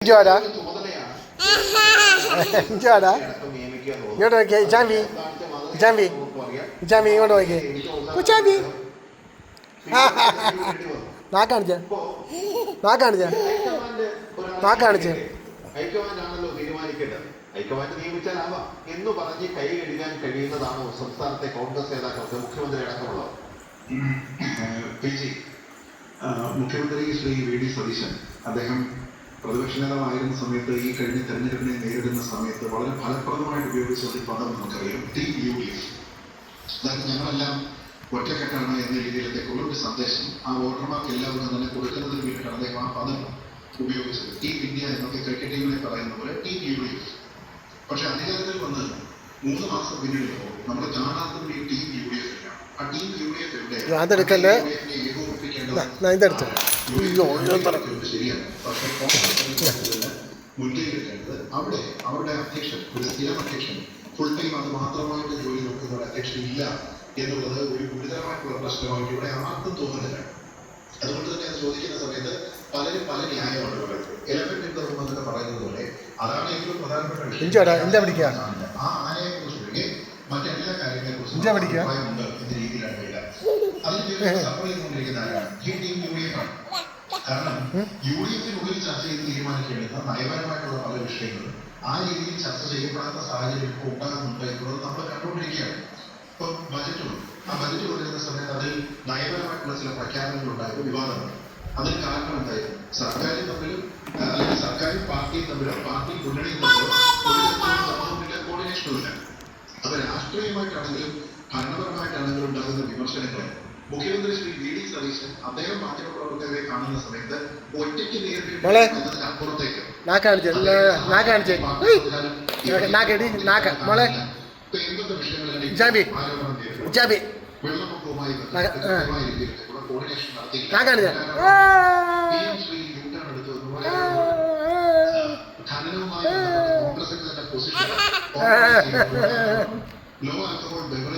ഇഞ്ചോടാ ഇഞ്ചോടാ ഇങ്ങോട്ട് നോക്കിയേ ഇച്ചാമ്പി ഇച്ചാമ്പി ഇച്ചാമ്പി ഇങ്ങോട്ട് നോക്കിയേ ഉച്ചാമ്പി നാക്കാണിച്ച നാക്കാണിച്ച നാക്കാണിച്ച് ഹൈക്കമാൻഡാണല്ലോ തീരുമാനിക്കേണ്ടത്. ഹൈക്കമാൻഡ് നിയമിച്ചാലാവാം എന്ന് പറഞ്ഞ് കൈ കഴുകാൻ കഴിയുന്നതാണോ സംസ്ഥാനത്തെ കോൺഗ്രസ് നേതാക്കൾക്ക്, മുഖ്യമന്ത്രി അടക്കമുള്ളവർ? മുഖ്യമന്ത്രി ശ്രീ വി ഡി സതീശൻ അദ്ദേഹം പ്രതിപക്ഷ നേതാവായിരുന്ന സമയത്ത് ഈ കഴിഞ്ഞ തെരഞ്ഞെടുപ്പിനെ നേരിടുന്ന സമയത്ത് വളരെ ഫലപ്രദമായിട്ട് ഉപയോഗിച്ച ഒരു പദം നമുക്കറിയാം, TUDF. അതായത് ഞങ്ങളെല്ലാം ഒറ്റക്കെട്ടാണ് എന്ന രീതിയിലത്തേക്ക് ഒരു സന്ദേശം ആ വോട്ടർമാർക്ക് എല്ലാവർക്കും തന്നെ കൊടുക്കുന്നതിന് വേണ്ടിയിട്ടാണ് അദ്ദേഹം ആ പദം ഉപയോഗിച്ചത്. ടീം ഇന്ത്യ എന്നൊക്കെ ക്രിക്കറ്റ് ടീമിനെ പറയുന്ന പോലെ TUDF. പക്ഷെ അധികാരത്തിൽ വന്ന് 3 മാസം പിന്നീടുമ്പോൾ നമ്മൾ കാണാത്തത് ഈ TUDF ഇല്ല. ആ TUDF അതെടുക്കല്ലേ ശരിയാണ്. പക്ഷേ മുൻകൈയെടുക്കേണ്ടത് അവിടെ അവരുടെ അധ്യക്ഷൻ, ഒരു സ്ഥിരം അധ്യക്ഷൻ, ഫുൾ ടൈം അത് മാത്രമായിട്ട് ജോലി നോക്കുന്ന ഒരു അധ്യക്ഷൻ ഇല്ല എന്നുള്ളത് ഒരു ഗുരുതരമായിട്ടുള്ള പ്രശ്നമായിട്ട് ഇവിടെ ആർക്കും തോന്നുന്നില്ല. അതുകൊണ്ട് തന്നെ അത് ചോദിക്കുന്ന സമയത്ത് പലരും പല ന്യായമാണ് പറയുന്നത്. എലഫന്റ് ഇൻ ദ റൂം എന്നൊക്കെ പറയുന്നത് പോലെ അതാണ് ഏറ്റവും പ്രധാനപ്പെട്ട വിഷയം. ആ ആനയെ കുറിച്ച് മറ്റെല്ലാ കാര്യങ്ങളെ കുറിച്ചും അഭിപ്രായമുണ്ട് എന്ന രീതിയിലാണ് വരിക. അതിന് സപ്പോർട്ട് ചെയ്തുകൊണ്ടിരിക്കുന്ന ആരാണ്? ഈ ടീം UDF ആണ്. കാരണം UDFിനുള്ളിൽ ചർച്ച ചെയ്ത് തീരുമാനിക്കേണ്ടത് നയപരമായിട്ടുള്ള പല വിഷയങ്ങളും ആ രീതിയിൽ ചർച്ച ചെയ്യപ്പെടാത്ത സാഹചര്യം ഇപ്പോൾ ഉണ്ടാകുന്നുണ്ട് എന്നുള്ളത് നമ്മൾ കണ്ടുകൊണ്ടിരിക്കുകയാണ്. ഇപ്പൊ ബജറ്റും ആ ബജറ്റ് കൊണ്ടുവരുന്ന സമയത്ത് അതിൽ നയപരമായിട്ടുള്ള ചില പ്രഖ്യാപനങ്ങൾ ഉണ്ടായപ്പോൾ വിവാദമാണ്. അതിന് കാരണം എന്തായിരുന്നു? സർക്കാരും തമ്മിലും അല്ലെങ്കിൽ സർക്കാരും പാർട്ടിയും തമ്മിലോ പാർട്ടി മുന്നണിയും തമ്മിലോ ഒരു സമൂഹത്തിന്റെ കോർഡിനേഷനും ഇല്ല. അപ്പൊ രാഷ്ട്രീയമായിട്ടാണെങ്കിലും ഭരണപരമായിട്ടാണെങ്കിലും ഉണ്ടാകുന്ന വിമർശനങ്ങളെ മുഖ്യമന്ത്രി ശ്രീ വി ഡി സതീശൻ അദ്ദേഹം മാധ്യമപ്രവർത്തകരെ കാണുന്ന സമയത്ത് ഒറ്റയ്ക്ക് നേരിട്ട് അപ്പുറത്തേക്ക് എന്തൊക്കെ വിഷയങ്ങളിലാണ് വെള്ളപ്പൊക്കവുമായി കോർഡിനേഷൻ നടത്തി ഖനനവുമായി കോൺഗ്രസിന്റെ തന്നെ പൊസിഷൻ ലോ ആൽക്കഹോൾ ബെവറേജ്